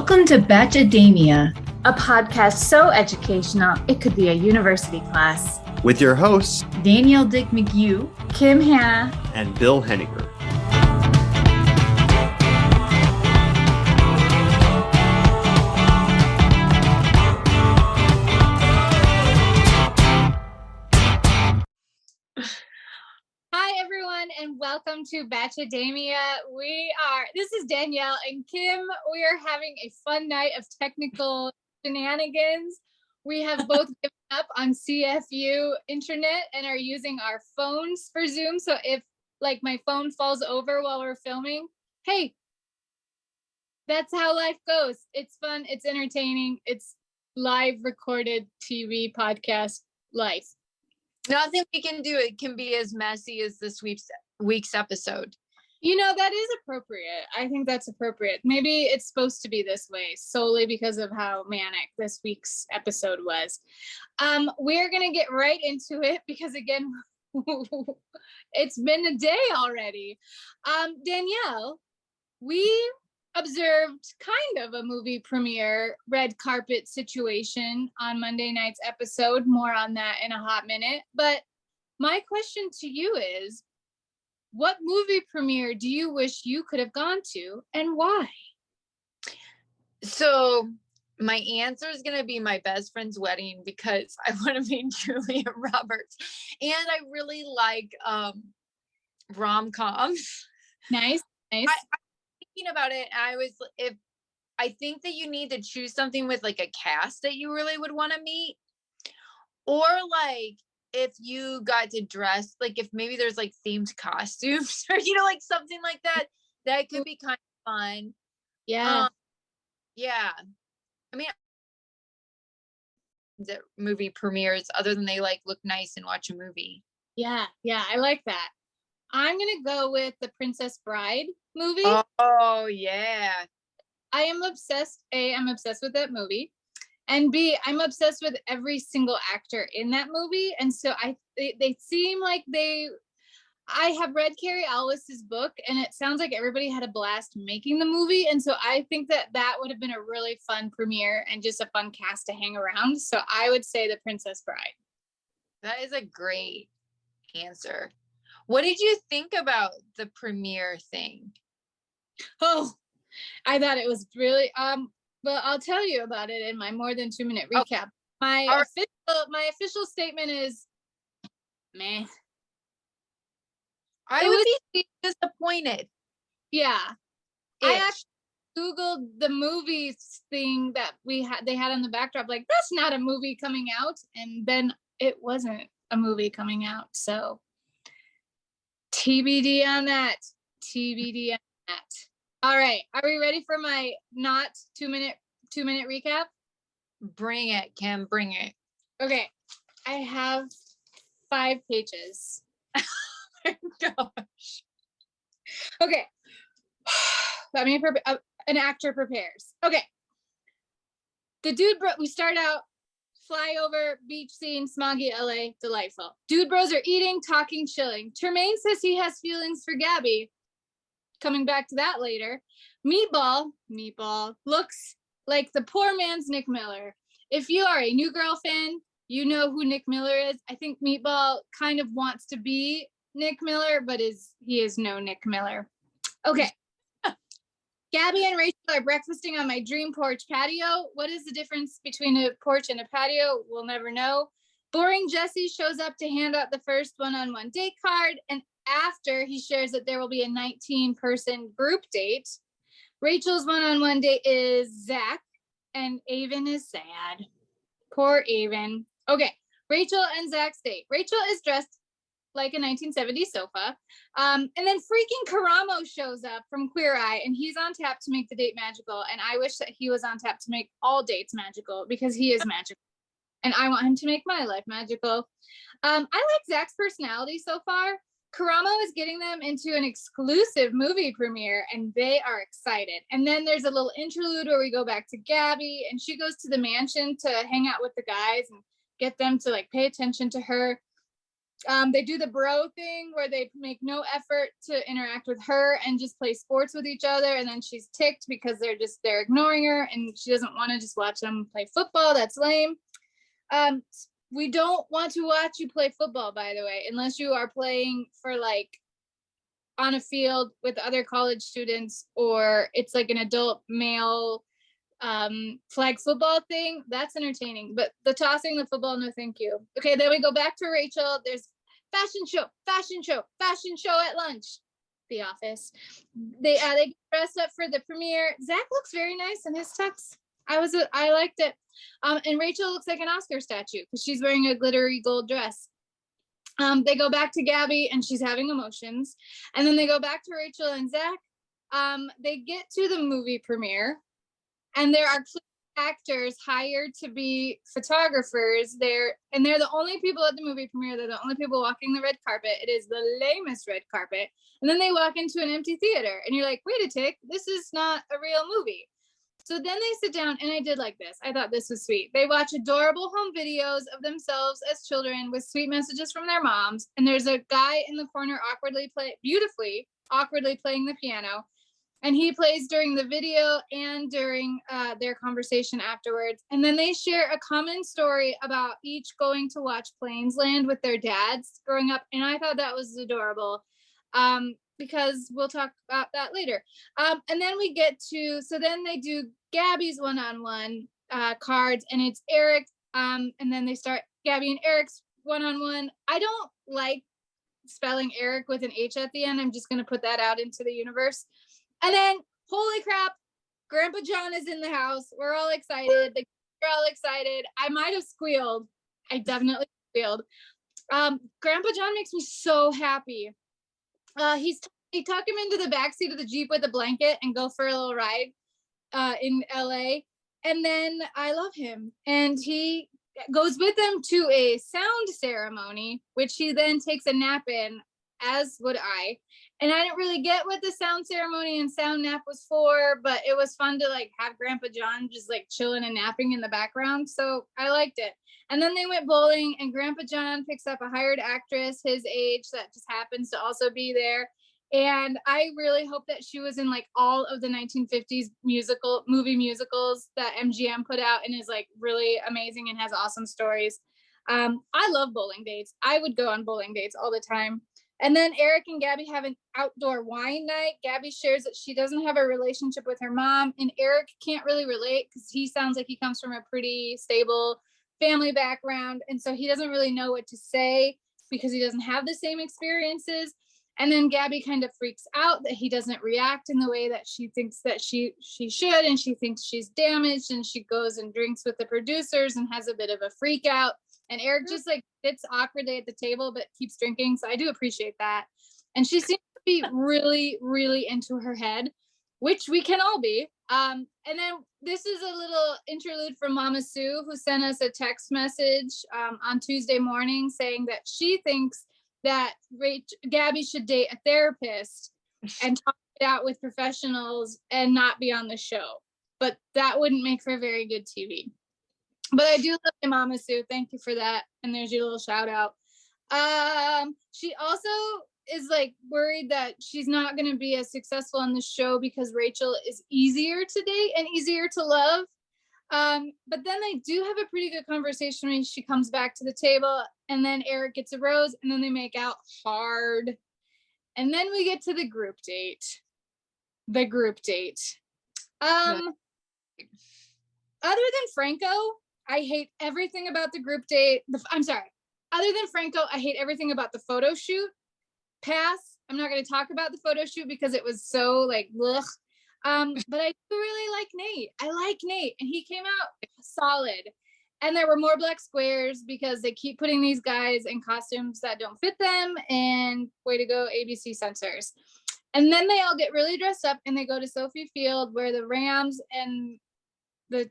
Welcome to Batchademia, a podcast so educational it could be a university class. With your hosts, Danielle Dick McHugh, Kim Hannah, and Bill Henniger. Hi everyone, and welcome to Batchademia. This is Danielle and Kim. We are having a fun night of technical shenanigans. We have both given up on CFU internet and are using our phones for Zoom. So if like my phone falls over while we're filming, hey, that's how life goes. It's fun, it's entertaining, it's live recorded TV podcast life. Nothing we can do. It can be as messy as this week's episode. You know, that is appropriate. I think that's appropriate. Maybe it's supposed to be this way solely because of how manic this week's episode was. We're going to get right into it because, again, it's been a day already. Danielle, we observed kind of a movie premiere red carpet situation on Monday night's episode. More on that in a hot minute. But my question to you is, what movie premiere do you wish you could have gone to and why? So my answer is going to be my best friend's wedding because I want to meet Julia Roberts. And I really like rom-coms. Nice. I'm thinking about it. I think that you need to choose something with like a cast that you really would want to meet. Or like, if you got to dress, like if maybe there's like themed costumes or, like something like that could be kind of fun. Yeah. Yeah. I mean, the movie premieres other than they like look nice and watch a movie. Yeah. I like that. I'm going to go with the Princess Bride movie. Oh, yeah. I am obsessed. I'm obsessed with that movie. And B, I'm obsessed with every single actor in that movie. And so they seem like I have read Carrie Elwes's book and it sounds like everybody had a blast making the movie. And so I think that would have been a really fun premiere and just a fun cast to hang around. So I would say the Princess Bride. That is a great answer. What did you think about the premiere thing? Oh, I thought it was really, well, I'll tell you about it in my more than 2 minute recap. Okay. My official statement is meh. I would be disappointed. Yeah. I actually Googled the movies thing that they had on the backdrop, like that's not a movie coming out. And then it wasn't a movie coming out. So TBD on that. All right. Are we ready for my not 2 minute recap? Bring it, Kim. Bring it. Okay. I have 5 pages. Oh my gosh. Okay. Let me an actor prepares. Okay. The dude we start out flyover, beach scene, smoggy LA, delightful. Dude bros are eating, talking, chilling. Tremaine says he has feelings for Gabby. Coming back to that later. Meatball looks like the poor man's Nick Miller. If you are a New Girl fan, you know who Nick Miller is. I think Meatball kind of wants to be Nick Miller, but he is no Nick Miller. Okay. Gabby and Rachel are breakfasting on my dream porch patio. What is the difference between a porch and a patio? We'll never know. Boring Jesse shows up to hand out the first one-on-one date card, and after he shares that there will be a 19-person group date. Rachel's one-on-one date is Zach, and Avon is sad. Poor Avon. Okay, Rachel and Zach's date. Rachel is dressed like a 1970s sofa. And then freaking Karamo shows up from Queer Eye, and he's on tap to make the date magical. And I wish that he was on tap to make all dates magical because he is magical. And I want him to make my life magical. I like Zach's personality so far. Karamo is getting them into an exclusive movie premiere, and they are excited. And then there's a little interlude where we go back to Gabby, and she goes to the mansion to hang out with the guys and get them to like pay attention to her. They do the bro thing where they make no effort to interact with her and just play sports with each other. And then she's ticked because they're ignoring her and she doesn't want to just watch them play football. That's lame. We don't want to watch you play football, by the way, unless you are playing for like on a field with other college students, or it's like an adult male flag football thing. That's entertaining, but the tossing the football, no thank you. Okay, then we go back to Rachel. There's fashion show at lunch. The Office. They get dressed up for the premiere. Zach looks very nice in his tux. I liked it. And Rachel looks like an Oscar statue because she's wearing a glittery gold dress. They go back to Gabby and she's having emotions. And then they go back to Rachel and Zach. They get to the movie premiere and there are actors hired to be photographers there. And they're the only people at the movie premiere. They're the only people walking the red carpet. It is the lamest red carpet. And then they walk into an empty theater and you're like, wait a tick, this is not a real movie. So then they sit down, and I did like this. I thought this was sweet. They watch adorable home videos of themselves as children with sweet messages from their moms. And there's a guy in the corner beautifully playing the piano. And he plays during the video and during their conversation afterwards. And then they share a common story about each going to watch Planes Land with their dads growing up. And I thought that was adorable. Because we'll talk about that later. And then then they do Gabby's one-on-one cards, and it's Eric. And then they start Gabby and Eric's one-on-one. I don't like spelling Eric with an H at the end. I'm just going to put that out into the universe. And then, holy crap, Grandpa John is in the house. We're all excited. We're all excited. I might have squealed. I definitely squealed. Grandpa John makes me so happy. He tuck him into the backseat of the Jeep with a blanket and go for a little ride in LA. And then I love him. And he goes with them to a sound ceremony, which he then takes a nap in, as would I. And I didn't really get what the sound ceremony and sound nap was for, but it was fun to like have Grandpa John just like chilling and napping in the background. So I liked it. And then they went bowling, and Grandpa John picks up a hired actress his age that just happens to also be there. And I really hope that she was in like all of the 1950s movie musicals that MGM put out and is like really amazing and has awesome stories. I love bowling dates. I would go on bowling dates all the time. And then Eric and Gabby have an outdoor wine night. Gabby shares that she doesn't have a relationship with her mom, and Eric can't really relate because he sounds like he comes from a pretty stable family background. And so he doesn't really know what to say because he doesn't have the same experiences. And then Gabby kind of freaks out that he doesn't react in the way that she thinks that she should. And she thinks she's damaged, and she goes and drinks with the producers and has a bit of a freak out. And Eric just like sits awkwardly at the table, but keeps drinking. So I do appreciate that. And she seems to be really, really into her head, which we can all be. And then this is a little interlude from Mama Sue, who sent us a text message on Tuesday morning saying that she thinks that Gabby should date a therapist and talk it out with professionals and not be on the show. But that wouldn't make for very good TV. But I do love you, Mama Sue. Thank you for that. And there's your little shout out. She also is like worried that she's not going to be as successful on the show because Rachel is easier to date and easier to love. But then they do have a pretty good conversation when she comes back to the table, and then Eric gets a rose, and then they make out hard. And then we get to the group date. Other than Franco, I hate everything about the group date. Other than Franco, I hate everything about the photo shoot. Pass. I'm not going to talk about the photo shoot because it was so like, ugh. But I do really like Nate. I like Nate, and he came out solid. And there were more black squares because they keep putting these guys in costumes that don't fit them. And way to go, ABC censors. And then they all get really dressed up and they go to Sophie Field, where the Rams and the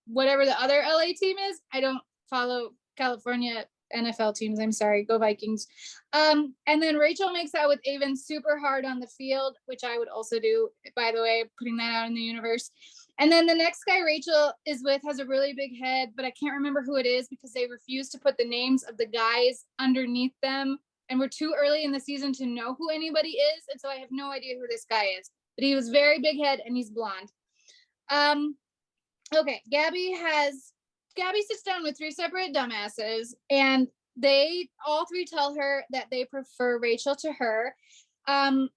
whatever the other LA team is. I don't follow California NFL teams. I'm sorry. Go Vikings. And then Rachel makes out with Avon super hard on the field, which I would also do, by the way, putting that out in the universe. And then the next guy Rachel is with has a really big head, but I can't remember who it is because they refuse to put the names of the guys underneath them. And we're too early in the season to know who anybody is. And so I have no idea who this guy is. But he was very big head and he's blonde. Okay, Gabby sits down with 3 separate dumbasses, and they all 3 tell her that they prefer Rachel to her. Tyler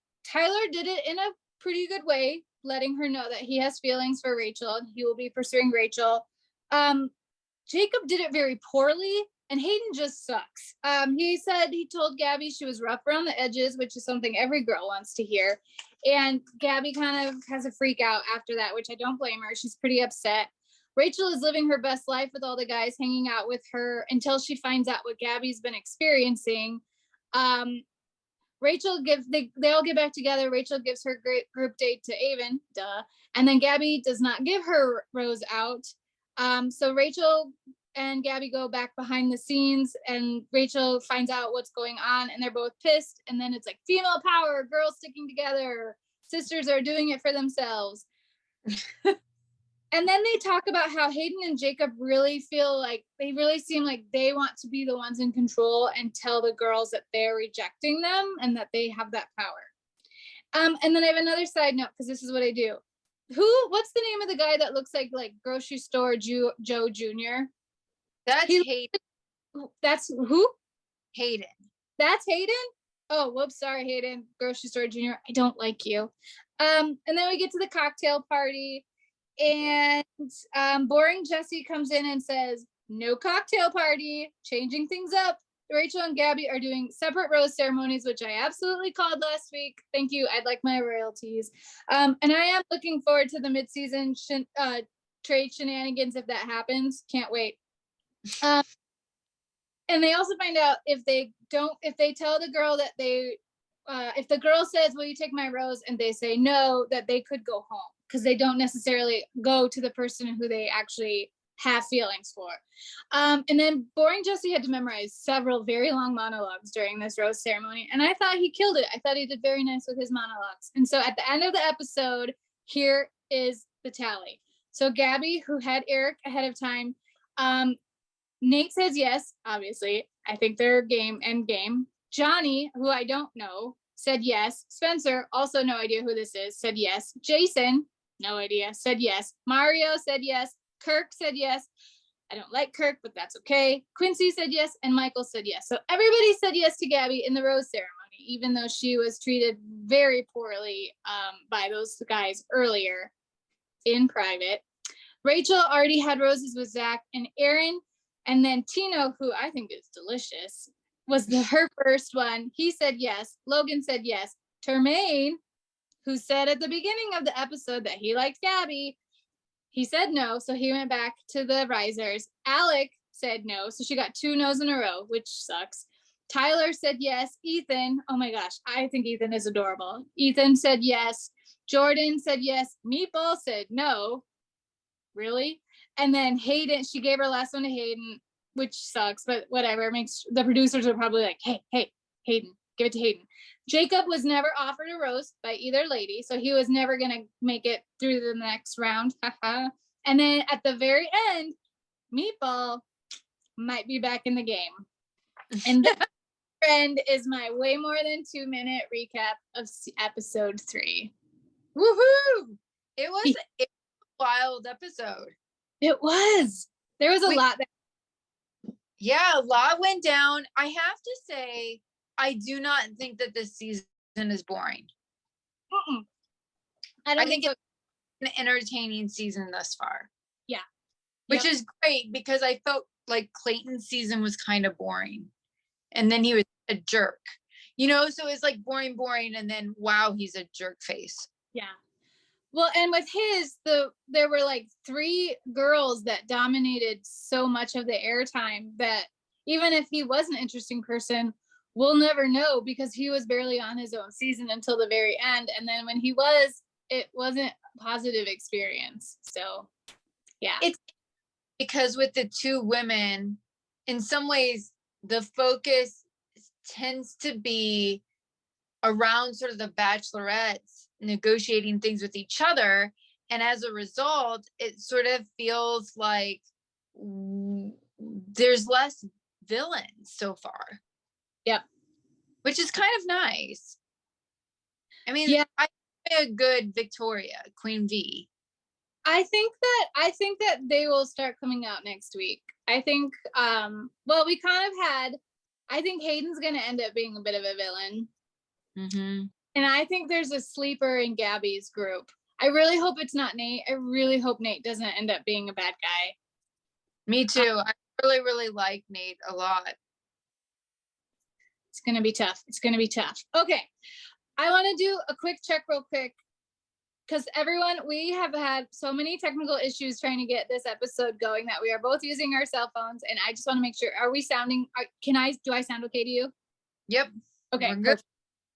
did it in a pretty good way, letting her know that he has feelings for Rachel and he will be pursuing Rachel. Jacob did it very poorly, and Hayden just sucks. He told Gabby she was rough around the edges, which is something every girl wants to hear. And Gabby kind of has a freak out after that, which I don't blame her. She's pretty upset. Rachel is living her best life with all the guys hanging out with her until she finds out what Gabby's been experiencing. They all get back together. Rachel gives her great group date to Avon, and then Gabby does not give her rose out. So Rachel and Gabby go back behind the scenes, and Rachel finds out what's going on, and they're both pissed. And then it's like female power, girls sticking together, sisters are doing it for themselves. And then they talk about how Hayden and Jacob really seem like they want to be the ones in control and tell the girls that they're rejecting them and that they have that power. And then I have another side note, because this is what I do. What's the name of the guy that looks like grocery store Joe Jr.? That's Hayden. That's who? Hayden. That's Hayden? Oh, whoops, sorry, Hayden. Grocery store Jr. I don't like you. And then we get to the cocktail party, and boring Jesse comes in and says, no cocktail party, changing things up. Rachel and Gabby are doing separate rose ceremonies, which I absolutely called last week. Thank you. I'd like my royalties. And I am looking forward to the mid-season trade shenanigans if that happens. Can't wait. And they also find out if they tell the girl that if the girl says, will you take my rose? And they say no, that they could go home, because they don't necessarily go to the person who they actually have feelings for. And then boring Jesse had to memorize several very long monologues during this rose ceremony, and I thought he killed it. I thought he did very nice with his monologues. And so at the end of the episode, here is the tally. So Gabby, who had Eric ahead of time, Nate says yes, obviously. I think they're end game. Johnny, who I don't know, said yes. Spencer, also no idea who this is, said yes. Jason, no idea, said yes. Mario said yes. Kirk said yes. I don't like Kirk, but that's okay. Quincy said yes, and Michael said yes. So everybody said yes to Gabby in the rose ceremony, even though she was treated very poorly by those guys earlier in private. Rachel already had roses with Zach and Aaron, and then Tino, who I think is delicious, was her first one. He said yes. Logan said yes. Termaine, who said at the beginning of the episode that he liked Gabby, he said no, so he went back to the risers. Alec said no, so she got 2 no's in a row, which sucks. Tyler said yes. Ethan, oh my gosh, I think Ethan is adorable. Ethan said yes. Jordan said yes. Meatball said no. Really? And then Hayden, she gave her last one to Hayden, which sucks, but whatever. Makes the producers are probably like, hey, Hayden, give it to Hayden. Jacob was never offered a rose by either lady, so he was never going to make it through the next round. And then at the very end, Meatball might be back in the game. And the end is my way more than 2-minute recap of episode 3. Woohoo! It was a wild episode. It was. There was a lot. Yeah, a lot went down. I have to say, I do not think that this season is boring. I think it's an entertaining season thus far. Yeah. Which is great, because I felt like Clayton's season was kind of boring. And then he was a jerk. So it's like boring, and then wow, he's a jerk face. Yeah. Well, and with there were like 3 girls that dominated so much of the airtime that even if he was an interesting person, we'll never know, because he was barely on his own season until the very end. And then when he was, it wasn't a positive experience. So, yeah. It's because with the 2 women, in some ways, the focus tends to be around sort of the bachelorettes negotiating things with each other, And as a result, it sort of feels like there's less villains so far. Yep. Which is kind of nice. I mean, yeah, I think a good Victoria, Queen V. I think that they will start coming out next week. I think, well, we kind of had, I think Hayden's going to end up being a bit of a villain. Mm-hmm. And I think there's a sleeper in Gabby's group. I really hope it's not Nate. I really hope Nate doesn't end up being a bad guy. Me too. I really, really like Nate a lot. It's going to be tough. It's going to be tough. Okay. I want to do a quick check real quick. Because everyone, we have had so many technical issues trying to get this episode going that we are both using our cell phones. And I just want to make sure, are we sounding, do I sound okay to you? Yep. Okay, perfect.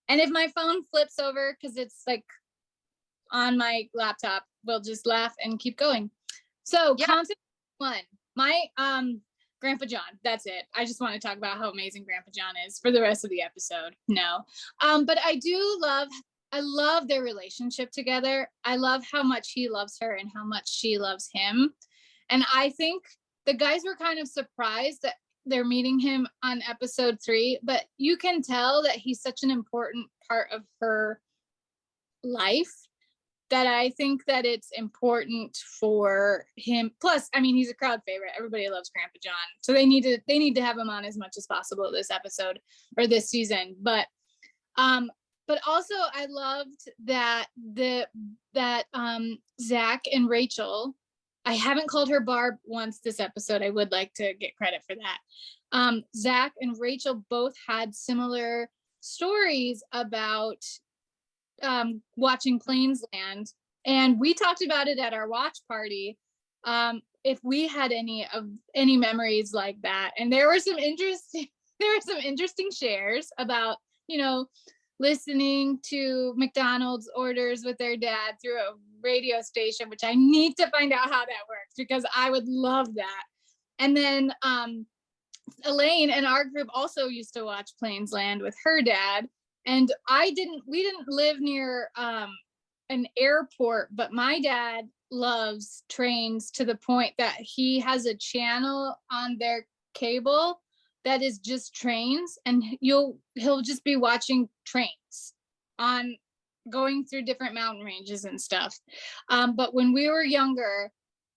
And if my phone flips over, because it's like on my laptop, we'll just laugh and keep going. So content one, my Grandpa John, that's it. I just want to talk about how amazing Grandpa John is for the rest of the episode. No. But I love their relationship together. I love how much he loves her and how much she loves him. And I think the guys were kind of surprised that they're meeting him on episode 3, but you can tell that he's such an important part of her life that I think that it's important for him. Plus, I mean, he's a crowd favorite. Everybody loves Grandpa John. So they need to have him on as much as possible this episode or this season. But also I loved that Zach and Rachel, I haven't called her Barb once this episode. I would like to get credit for that. Zach and Rachel both had similar stories about watching Plains Land, and we talked about it at our watch party. If we had any memories like that, and there were some interesting shares about, listening to McDonald's orders with their dad through a radio station, which I need to find out how that works because I would love that. And then Elaine and our group also used to watch Plains Land with her dad. And we didn't live near an airport, but my dad loves trains to the point that he has a channel on their cable that is just trains, and he'll just be watching trains on going through different mountain ranges and stuff. But when we were younger,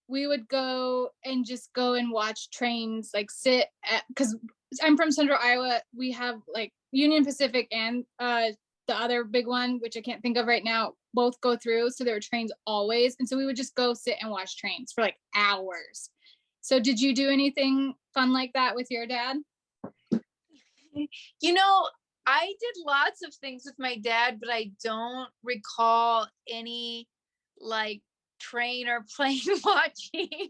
we would go and watch trains, like sit at, because I'm from Central Iowa, we have like Union Pacific and the other big one, which I can't think of right now, both go through. So there were trains always. And so we would just go sit and watch trains for like hours. So did you do anything fun like that with your dad? I did lots of things with my dad, but I don't recall any like train or plane watching.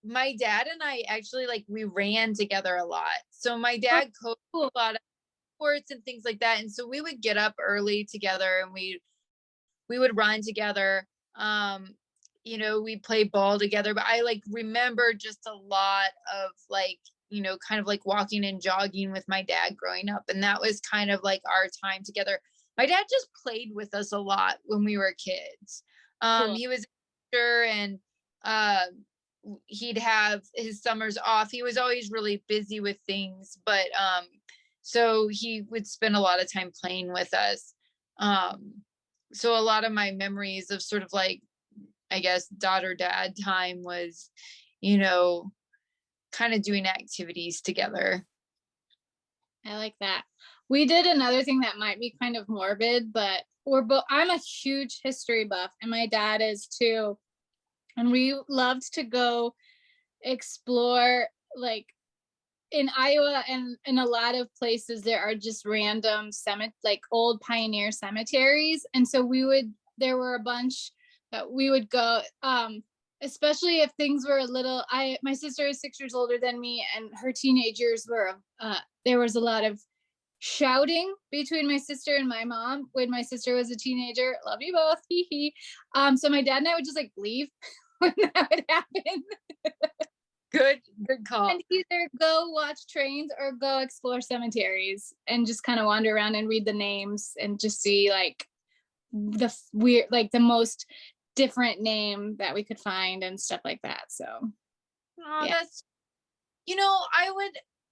My dad and I actually we ran together a lot. So my dad coached a lot of sports and things like that. And so we would get up early together and we would run together. We'd play ball together, but I remember just a lot of kind of walking and jogging with my dad growing up. And that was kind of our time together. My dad just played with us a lot when we were kids. Cool. He was a teacher, and he'd have his summers off. He was always really busy with things, but so he would spend a lot of time playing with us. So a lot of my memories of sort of I guess daughter-dad time was, kind of doing activities together. I like that. We did another thing that might be kind of morbid, but I'm a huge history buff, and my dad is too. And we loved to go explore, in Iowa and in a lot of places, there are just random old pioneer cemeteries. And so there were a bunch that we would go, especially if things were my sister is 6 years older than me, and her teenage years there was a lot of shouting between my sister and my mom when my sister was a teenager. Love you both. Hee hee. So my dad and I would just leave when that would happen. Good call. And either go watch trains or go explore cemeteries and just kind of wander around and read the names and just see weird, like the most different name that we could find and stuff like that. So Oh, yeah. that's,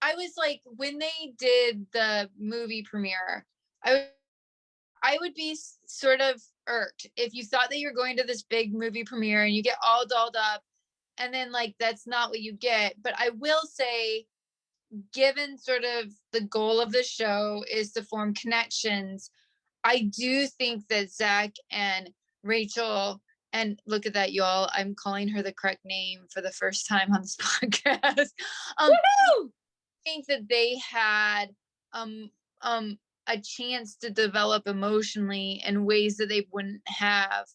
I was like, when they did the movie premiere, I would be sort of irked if you thought that you're going to this big movie premiere and you get all dolled up and then like that's not what you get. But I will say, given sort of the goal of the show is to form connections, I do think that Zach and Rachel, and look at that, y'all, I'm calling her the correct name for the first time on this podcast. I think that they had a chance to develop emotionally in ways that they wouldn't have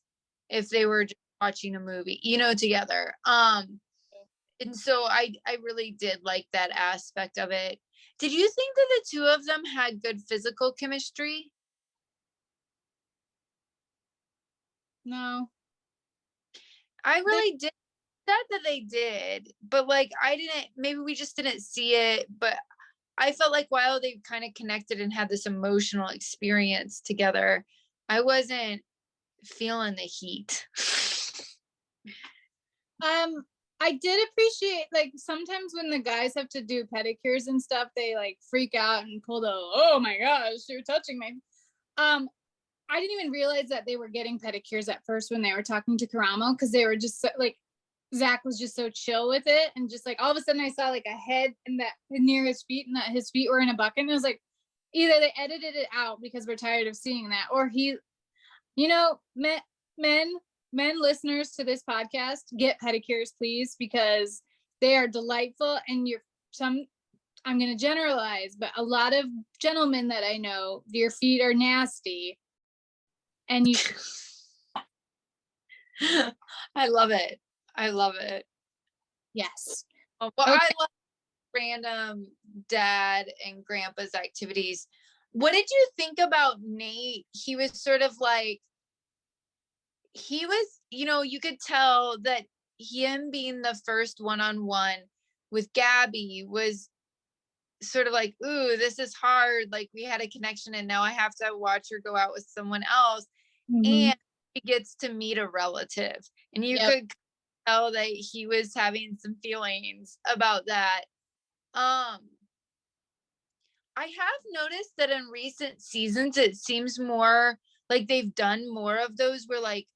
if they were just watching a movie, together. And so I really did like that aspect of it. Did you think that the two of them had good physical chemistry? No. I really did. Said that they did, but like I didn't, maybe we just didn't see it, but I felt like while they kind of connected and had this emotional experience together, I wasn't feeling the heat. I did appreciate, like, sometimes when the guys have to do pedicures and stuff, they like freak out and pull the, oh my gosh, you're touching me. I didn't even realize that they were getting pedicures at first when they were talking to Karamo, because they were just so, like, Zach was just so chill with it, and just like all of a sudden I saw like a head and that near his feet, and that his feet were in a bucket, and it was like either they edited it out because we're tired of seeing that, or he, men listeners to this podcast, get pedicures please, because they are delightful. And I'm going to generalize, but a lot of gentlemen that I know, your feet are nasty, and you I love it. yes. Well, Okay. I love random dad and grandpa's activities. What did you think about Nate? He was sort of like, you could tell that him being the first one-on-one with Gabby was sort of like, ooh, this is hard. Like we had a connection and now I have to watch her go out with someone else. And he gets to meet a relative. And you could tell that he was having some feelings about that. I have noticed that in recent seasons, it seems more like they've done more of those where like,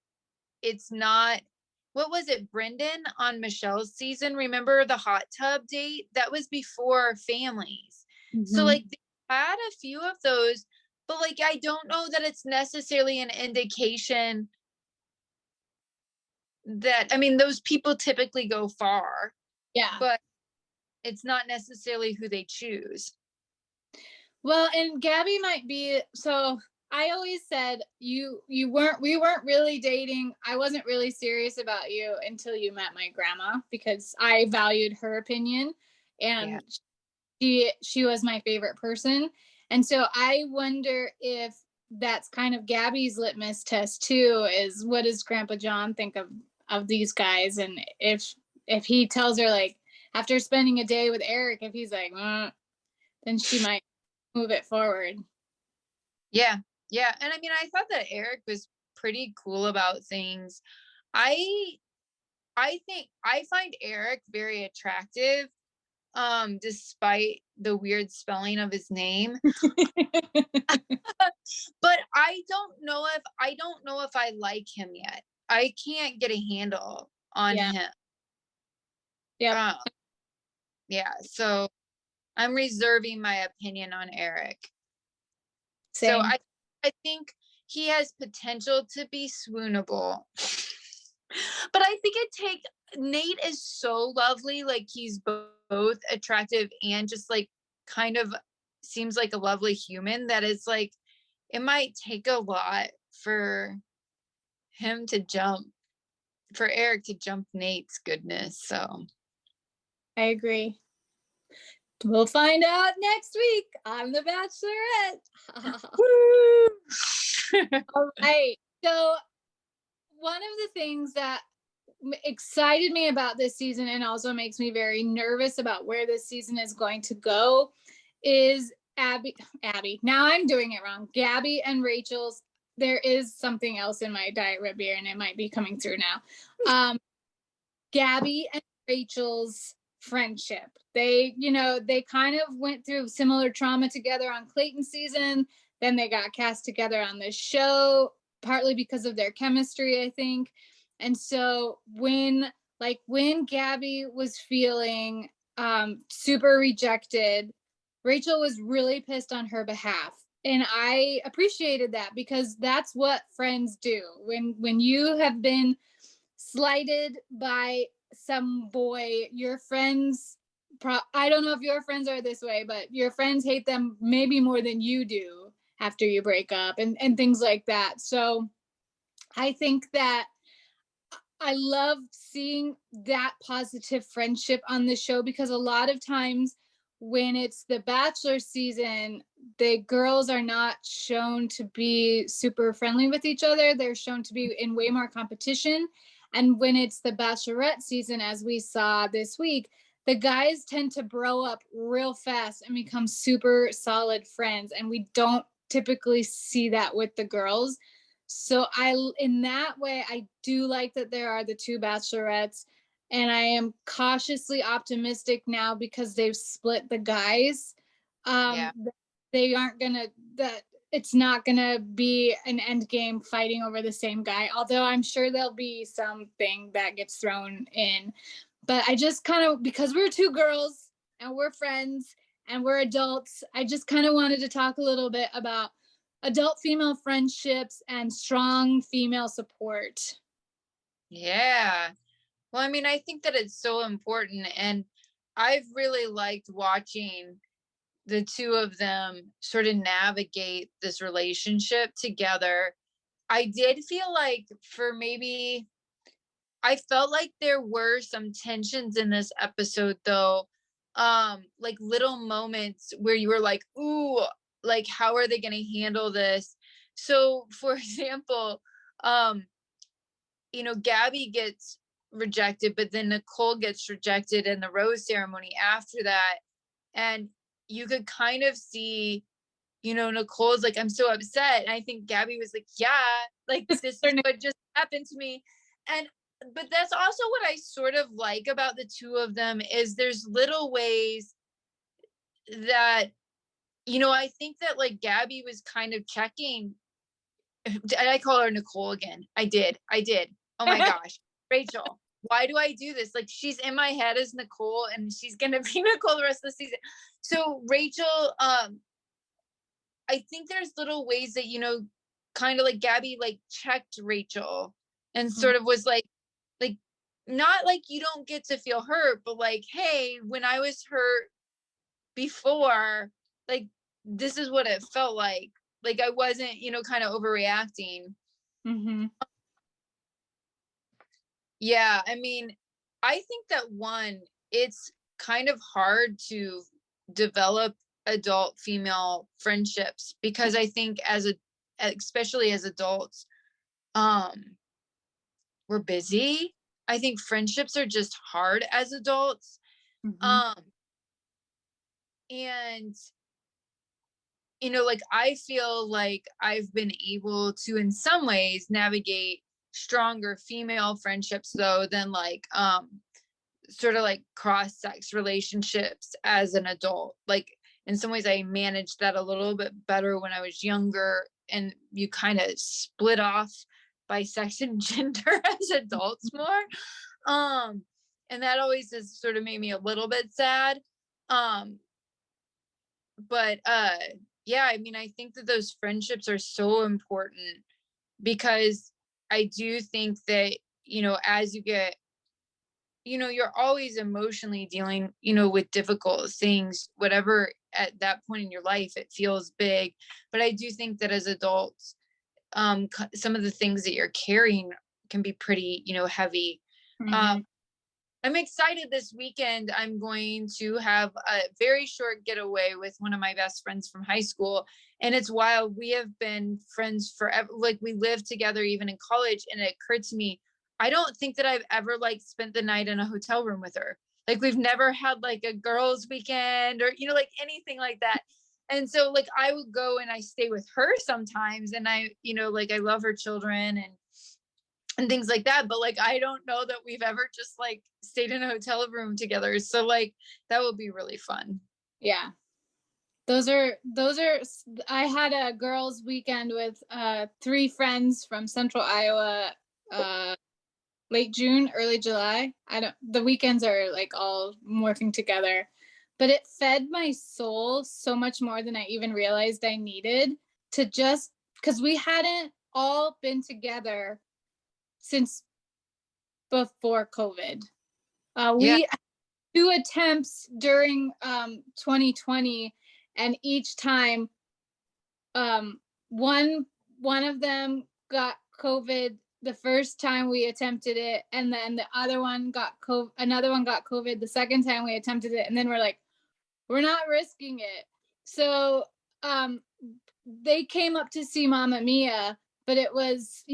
it's not, what was it, Brendan on Michelle's season? Remember the hot tub date? That was before families. So like they had a few of those, but like I don't know that it's necessarily an indication that, I mean, those people typically go far. Yeah. But it's not necessarily who they choose. Well, and Gabby might be, so I always said we weren't really dating. I wasn't really serious about you until you met my grandma, because I valued her opinion, and she was my favorite person. And so I wonder if that's kind of Gabby's litmus test too, is what does Grandpa John think of these guys? And if he tells her, like, after spending a day with Eric, if he's like, then she might move it forward. Yeah. And I mean, I thought that Eric was pretty cool about things. I think I find Eric very attractive, despite the weird spelling of his name. But I don't know if I like him yet. I can't get a handle on him. Yeah. So I'm reserving my opinion on Eric. Same. So I think he has potential to be swoonable. But I think Nate is so lovely. Like he's both attractive and just like kind of seems like a lovely human, that it's like, it might take a lot for Eric to jump Nate's goodness. So I agree. We'll find out next week on The Bachelorette. All right. So one of the things that excited me about this season, and also makes me very nervous about where this season is going to go, is Abby. Now I'm doing it wrong. Gabby and Rachel's there is something else in my diet root beer, and it might be coming through now. Gabby and Rachel's friendship. They, they kind of went through similar trauma together on Clayton season. Then they got cast together on this show, partly because of their chemistry, I think. And so when Gabby was feeling super rejected, Rachel was really pissed on her behalf. And I appreciated that, because that's what friends do. When you have been slighted by some boy, your friends, I don't know if your friends are this way, but your friends hate them maybe more than you do after you break up, and things like that. So I think that I love seeing that positive friendship on the show, because a lot of times when it's the Bachelor season, the girls are not shown to be super friendly with each other. They're shown to be in way more competition. And when it's the Bachelorette season, as we saw this week, the guys tend to bro up real fast and become super solid friends. And we don't typically see that with the girls. So in that way, I do like that there are the two Bachelorettes, and I am cautiously optimistic now because they've split the guys. They aren't that it's not gonna be an end game fighting over the same guy, although I'm sure there'll be something that gets thrown in. But I just kind of, because we're two girls and we're friends and we're adults, I just kind of wanted to talk a little bit about adult female friendships and strong female support. Yeah. Well, I mean, I think that it's so important, and I've really liked watching the two of them sort of navigate this relationship together. I did feel like I felt like there were some tensions in this episode though. Like little moments where you were like, ooh, like how are they going to handle this? So for example, Gabby gets rejected, but then Nicole gets rejected in the rose ceremony after that. And you could kind of see, Nicole's like, I'm so upset. And I think Gabby was like, yeah, like this is what just happened to me. But that's also what I sort of like about the two of them, is there's little ways that, I think that like Gabby was kind of checking. I call her Nicole again. I did. Oh my gosh. Rachel, why do I do this? Like, she's in my head as Nicole, and she's going to be Nicole the rest of the season. So Rachel, I think there's little ways that, kind of like Gabby, like checked Rachel and sort of was like, not like you don't get to feel hurt, but like, hey, when I was hurt before, like, this is what it felt like. Like I wasn't, kind of overreacting. Mm-hmm. Yeah. I mean, I think that it's kind of hard to develop adult female friendships, because I think especially as adults, we're busy. I think friendships are just hard as adults. Mm-hmm. And like I feel like I've been able to in some ways navigate stronger female friendships though than like sort of like cross-sex relationships as an adult. Like in some ways I managed that a little bit better when I was younger, and you kind of split off by sex and gender as adults more. And that always has sort of made me a little bit sad. But yeah, I mean, I think that those friendships are so important, because I do think that, as you get, you're always emotionally dealing, with difficult things, whatever at that point in your life, it feels big. But I do think that as adults, some of the things that you're carrying can be pretty, heavy. Mm-hmm. I'm excited this weekend. I'm going to have a very short getaway with one of my best friends from high school. And it's wild. We have been friends forever. Like we lived together even in college. And it occurred to me, I don't think that I've ever like spent the night in a hotel room with her. Like we've never had like a girls' weekend or, like anything like that. And so like I would go and I stay with her sometimes, and I, like I love her children and things like that, but like I don't know that we've ever just like stayed in a hotel room together. So like that would be really fun. Yeah. Those are I had a girls weekend with 3 friends from Central Iowa, late June, early July. The weekends are like all morphing together, but it fed my soul so much more than I even realized I needed, to just because we hadn't all been together since before COVID. We had 2 attempts during 2020, and each time one of them got COVID the first time we attempted it, and then the other one got COVID, another one got COVID the second time we attempted it, and then we're like, we're not risking it. So they came up to see Mama Mia, but it was,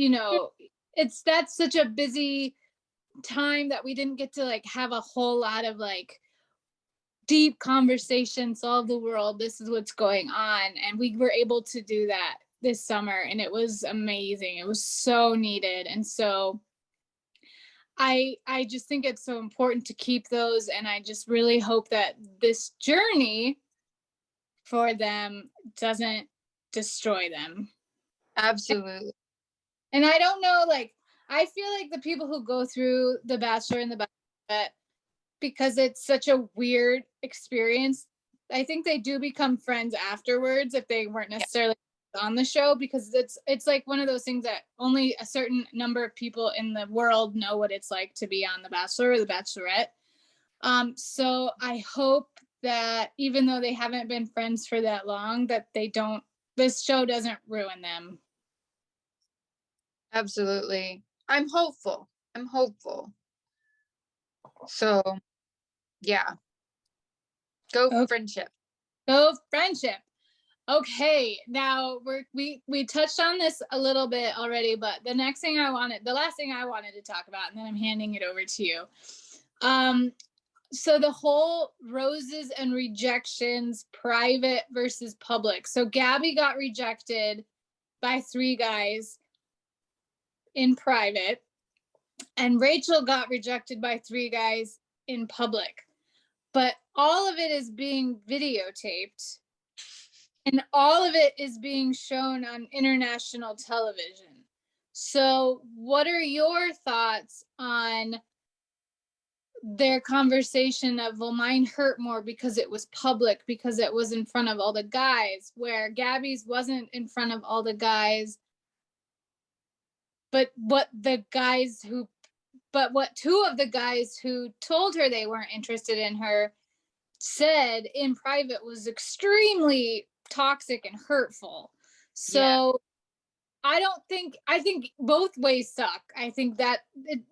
that's such a busy time that we didn't get to like have a whole lot of like deep conversation, solve the world, this is what's going on. And we were able to do that this summer, and it was amazing. It was so needed. And so I just think it's so important to keep those, and I just really hope that this journey for them doesn't destroy them. Absolutely. And I don't know, like, I feel like the people who go through The Bachelor and The Bachelorette, because it's such a weird experience, I think they do become friends afterwards if they weren't necessarily on the show, because it's like one of those things that only a certain number of people in the world know what it's like to be on The Bachelor or The Bachelorette. So I hope that even though they haven't been friends for that long, that this show doesn't ruin them. Absolutely. I'm hopeful. So yeah. Go friendship. Go friendship. Okay, now we touched on this a little bit already, but the last thing I wanted to talk about, and then I'm handing it over to you. So the whole roses and rejections, private versus public. So Gabby got rejected by 3 guys in private, and Rachel got rejected by 3 guys in public. But all of it is being videotaped, and all of it is being shown on international television. So what are your thoughts on their conversation of, well, mine hurt more because it was public, because it was in front of all the guys, where Gabby's wasn't in front of all the guys, but what 2 of the guys who told her they weren't interested in her said in private was extremely toxic and hurtful. So I think both ways suck. I think that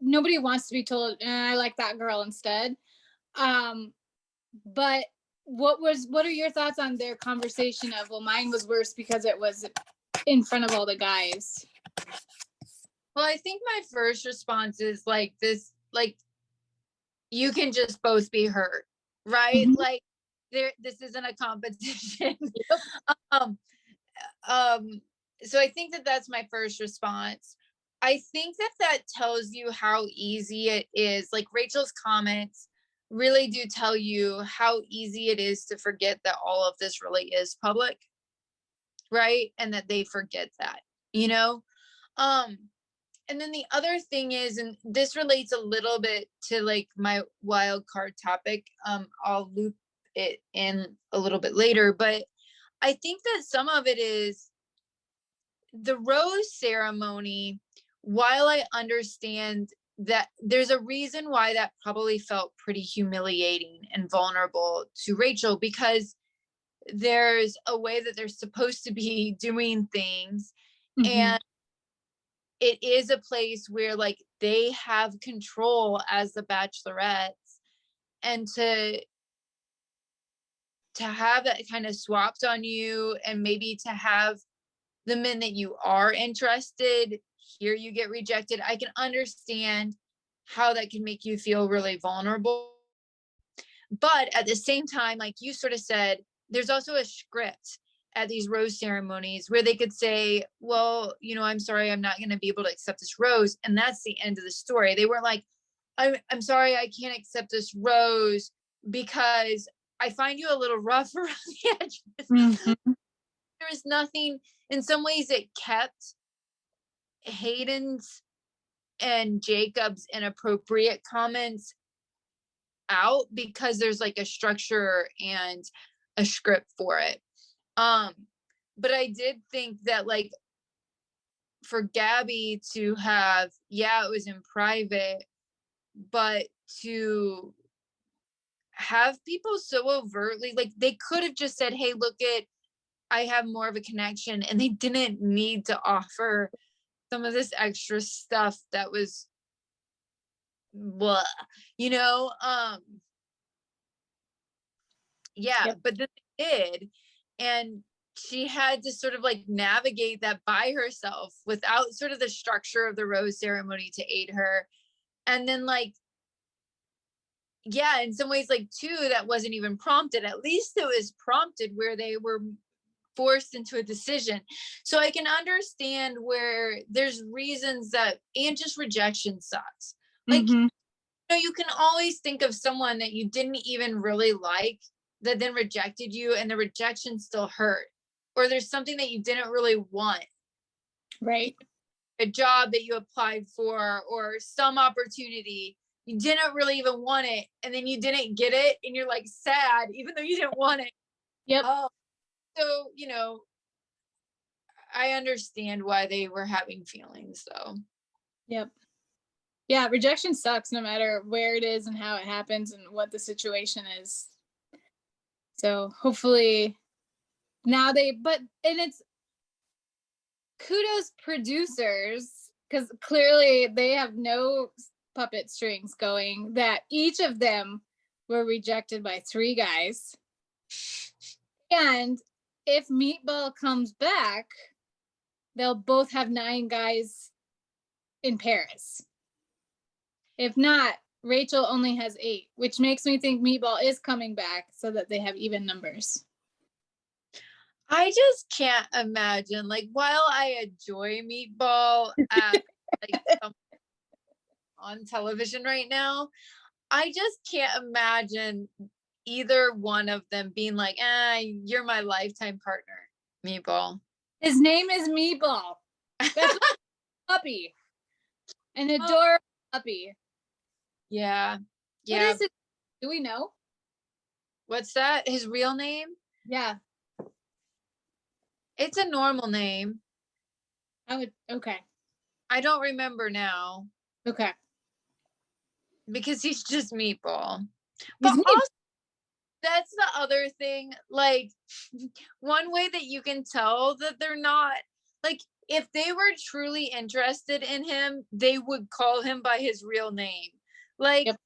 nobody wants to be told, I like that girl instead. But what are your thoughts on their conversation of, well, mine was worse because it was in front of all the guys? Well, I think my first response is like this, like, you can just both be hurt, right? Mm-hmm. Like this isn't a competition. So I think that's my first response. I think that tells you how easy it is. Like Rachel's comments really do tell you how easy it is to forget that all of this really is public, right? And that they forget that, and then the other thing is, and this relates a little bit to like my wild card topic. I'll loop it in a little bit later, but I think that some of it is the rose ceremony. While I understand that there's a reason why that probably felt pretty humiliating and vulnerable to Rachel, because there's a way that they're supposed to be doing things. Mm-hmm. And it is a place where like they have control as the bachelorettes, and to have that kind of swapped on you, and maybe to have the men that you are interested, here you get rejected. I can understand how that can make you feel really vulnerable. But at the same time, like you sort of said, there's also a script at these rose ceremonies where they could say, well, I'm sorry, I'm not going to be able to accept this rose. And that's the end of the story. They weren't like, I'm sorry, I can't accept this rose because I find you a little rough around the edges. Mhm. There was nothing. In some ways, it kept Hayden's and Jacob's inappropriate comments out because there's like a structure and a script for it. But I did think that, like, for Gabby to have, it was in private, but to have people so overtly, like, they could have just said, hey, look, I have more of a connection, and they didn't need to offer some of this extra stuff that was blah, Yep. but then they did, and she had to sort of like navigate that by herself without sort of the structure of the rose ceremony to aid her. And then, like, in some ways, like, too, that wasn't even prompted. At least it was prompted where they were forced into a decision. So I can understand where there's reasons that, and just rejection sucks. Like, Mhm. you can always think of someone that you didn't even really like that then rejected you, and the rejection still hurt. Or there's something that you didn't really want, Right. a job that you applied for, or some opportunity. You didn't really even want it, and then you didn't get it, and you're like sad, even though you didn't want it. Yep. So, I understand why they were having feelings, though. Yep. Yeah, rejection sucks no matter where it is and how it happens and what the situation is. So hopefully now and it's kudos producers, because clearly they have no puppet strings going, that each of them were rejected by 3 guys. And if Meatball comes back, they'll both have 9 guys in Paris. If not, Rachel only has 8, which makes me think Meatball is coming back so that they have even numbers. I just can't imagine, like, while I enjoy Meatball at like on television right now, I just can't imagine either one of them being like, you're my lifetime partner, Meatball. His name is Meatball. That's puppy. An adorable puppy. Yeah. What is it? Do we know? What's that? His real name? Yeah. It's a normal name. Okay. I don't remember now. Okay. Because he's just Meatball. He's But also, that's the other thing. Like, one way that you can tell that they're not, like, if they were truly interested in him, they would call him by his real name. Like, Yep.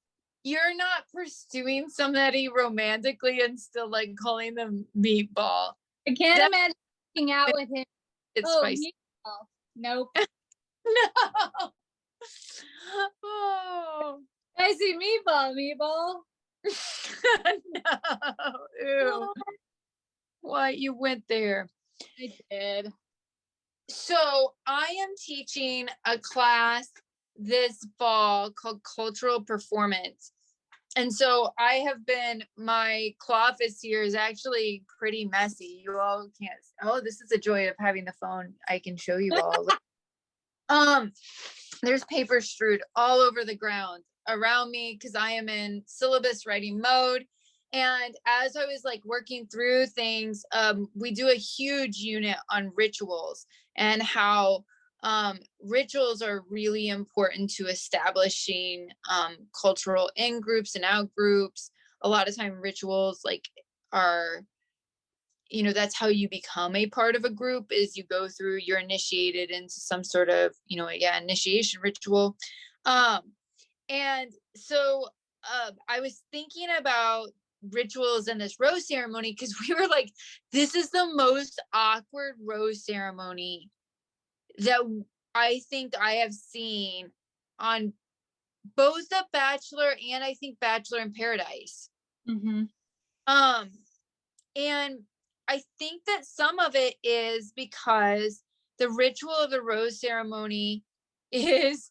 You're not pursuing somebody romantically and still, like, calling them Meatball. I can't imagine hanging out with him. It's spicy. Meatball. Nope. No. Oh. I see Meatball. No. Ew. What? You went there. I did. So I am teaching a class this fall called Cultural Performance. And so my office here is actually pretty messy. You all can't, this is the joy of having the phone. I can show you all. There's paper strewed all over the ground around me because I am in syllabus writing mode. And as I was like working through things, we do a huge unit on rituals and how rituals are really important to establishing cultural in groups and out groups. A lot of time rituals are, that's how you become a part of a group, is you go through, you're initiated into some sort of, initiation ritual. And so I was thinking about rituals in this rose ceremony because we were like, this is the most awkward rose ceremony that I think I have seen on both The Bachelor and I think Bachelor in Paradise. Mm-hmm. And I think that some of it is because the ritual of the rose ceremony is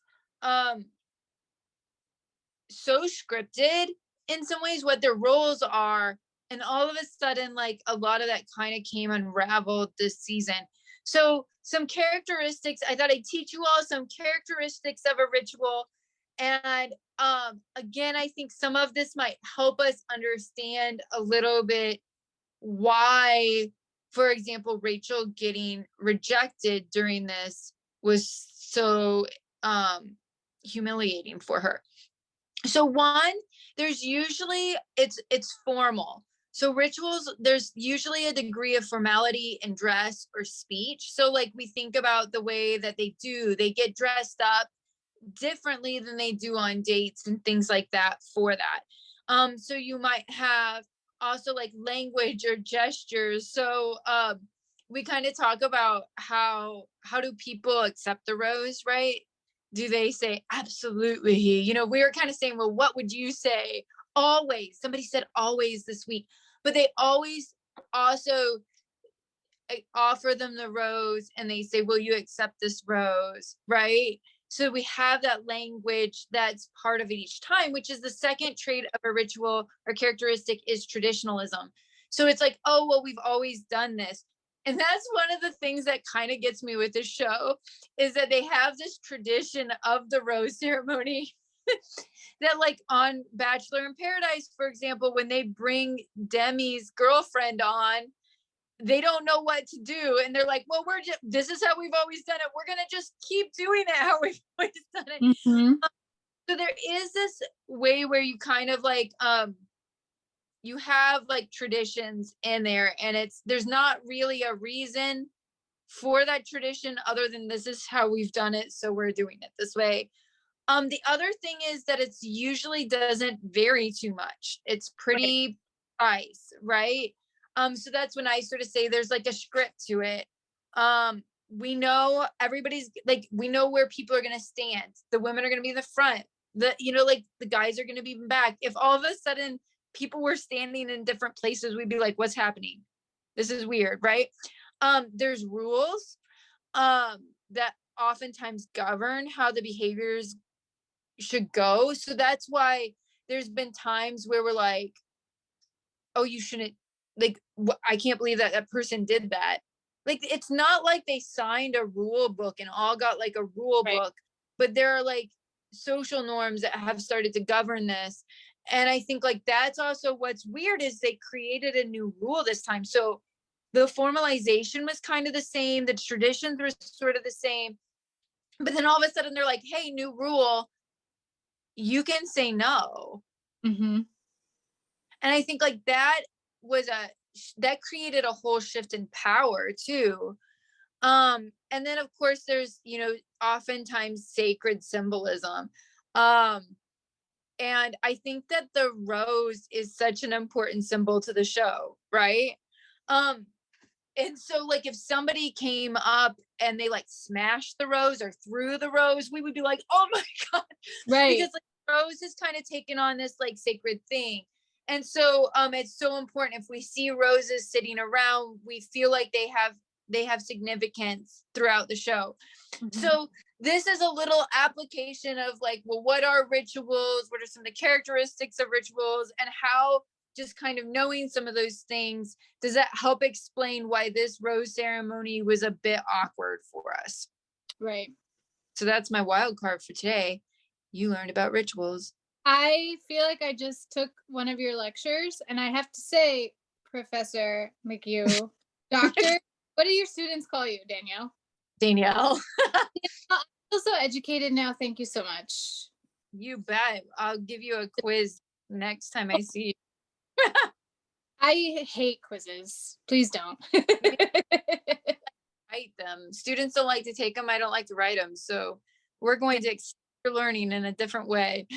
so scripted in some ways, what their roles are. And all of a sudden, like a lot of that kind of came unraveled this season. So some characteristics, I thought I'd teach you all some characteristics of a ritual. And again, I think some of this might help us understand a little bit why, for example, Rachel getting rejected during this was so humiliating for her. So one, there's usually it's formal. So rituals, there's usually a degree of formality in dress or speech. So like we think about the way that they get dressed up differently than they do on dates and things like that for that. So you might have also like language or gestures. So we kind of talk about how do people accept the rose, right? Do they say absolutely? You know, we were kind of saying, well, what would you say? Always. Somebody said always this week, but they always also offer them the rose and they say, will you accept this rose? Right? So we have that language that's part of it each time, which is the second trait of a ritual or characteristic is traditionalism. So it's like, oh, well, we've always done this. And that's one of the things that kind of gets me with the show is that they have this tradition of the rose ceremony that like on Bachelor in Paradise, for example, when they bring Demi's girlfriend on, they don't know what to do. And they're like, well, this is how we've always done it. We're going to just keep doing it how we've always done it. Mm-hmm. So there is this way where you kind of like, you have like traditions in there and there's not really a reason for that tradition other than this is how we've done it. So we're doing it this way. The other thing is that it's usually doesn't vary too much. It's pretty precise, right? So that's when I sort of say there's like a script to it. We know everybody's like, we know where people are going to stand. The women are going to be in the front. Like the guys are going to be back. If all of a sudden people were standing in different places, we'd be like, what's happening? This is weird, right? There's rules that oftentimes govern how the behaviors should go. So that's why there's been times where we're like, oh, you shouldn't, like, I can't believe that person did that. Like, it's not like they signed a rule book and all got like a rule book, but there are like social norms that have started to govern this. And I think like that's also what's weird is they created a new rule this time. So the formalization was kind of the same. The traditions were sort of the same. But then all of a sudden they're like, hey, new rule. You can say no. Mm-hmm. And I think like that created a whole shift in power too. And then of course there's, oftentimes sacred symbolism. And I think that the rose is such an important symbol to the show, right? And so like if somebody came up and they like smashed the rose or threw the rose, we would be like, oh my God. Right. Because like rose has kind of taken on this like sacred thing. And so it's so important if we see roses sitting around, we feel like they have significance throughout the show. Mm-hmm. So this is a little application of like, well, what are rituals? What are some of the characteristics of rituals and how just kind of knowing some of those things, does that help explain why this rose ceremony was a bit awkward for us? Right. So that's my wild card for today. You learned about rituals. I feel like I just took one of your lectures and I have to say, Professor McHugh, Doctor, what do your students call you, Danielle? Danielle. I feel so educated now. Thank you so much. You bet. I'll give you a quiz next time I see you. I hate quizzes. Please don't. Write them. Students don't like to take them. I don't like to write them. So we're going to explore learning in a different way.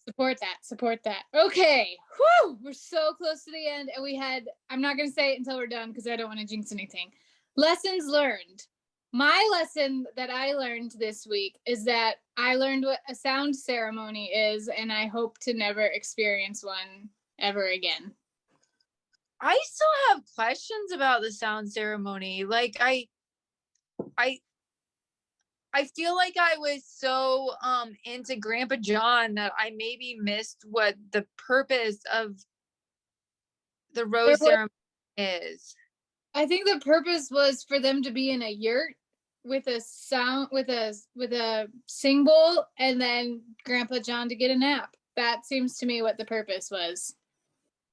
Support that. Okay. Whew. We're so close to the end. And I'm not going to say it until we're done because I don't want to jinx anything. Lessons learned. My lesson that I learned this week is that I learned what a sound ceremony is, and I hope to never experience one ever again. I still have questions about the sound ceremony. Like I feel like I was so into Grandpa John that I maybe missed what the purpose of the rose ceremony is. I think the purpose was for them to be in a yurt with a sound with a sing bowl, and then Grandpa John to get a nap. That seems to me what the purpose was.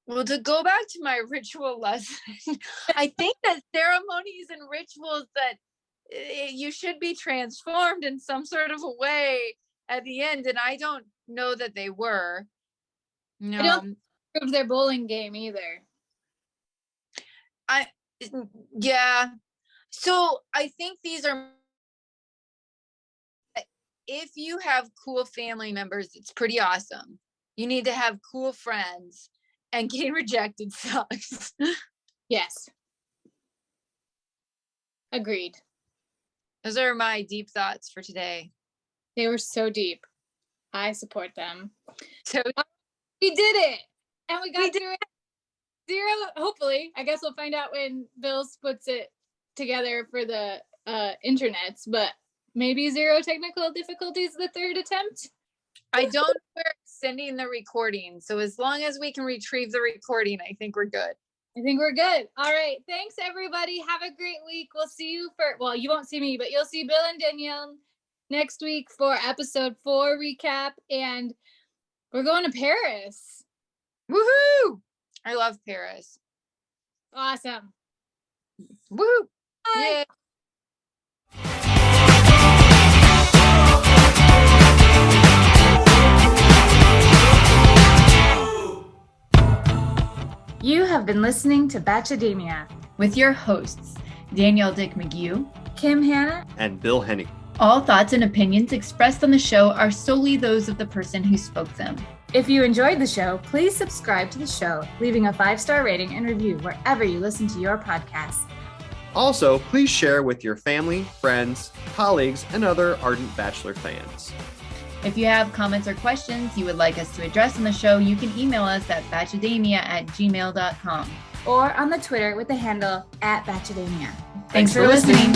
Well, to go back to my ritual lesson, I think that ceremonies and rituals that you should be transformed in some sort of a way at the end, and I don't know that they were. No, I don't improve their bowling game either. Yeah. So I think these are, if you have cool family members, it's pretty awesome. You need to have cool friends, and getting rejected sucks. Yes. Agreed. Those are my deep thoughts for today. They were so deep. I support them. So we did it. And we got through it. 0, hopefully. I guess we'll find out when Bill puts it together for the internets, but maybe 0 technical difficulties the third attempt. I don't know where it's sending the recording. So as long as we can retrieve the recording, I think we're good. I think we're good. All right. Thanks, everybody. Have a great week. We'll see you well, you won't see me, but you'll see Bill and Danielle next week for episode 4 recap. And we're going to Paris. Woohoo! I love Paris. Awesome. Woohoo! Bye. Yeah. You have been listening to Batchademia with your hosts, Danielle Dick McGee, Kim Hanna, and Bill Hennig. All thoughts and opinions expressed on the show are solely those of the person who spoke them. If you enjoyed the show, please subscribe to the show, leaving a 5-star rating and review wherever you listen to your podcast. Also, please share with your family, friends, colleagues, and other ardent Bachelor fans. If you have comments or questions you would like us to address on the show, you can email us at batchademia@gmail.com. Or on the Twitter with the handle @Batchademia. Thanks for listening.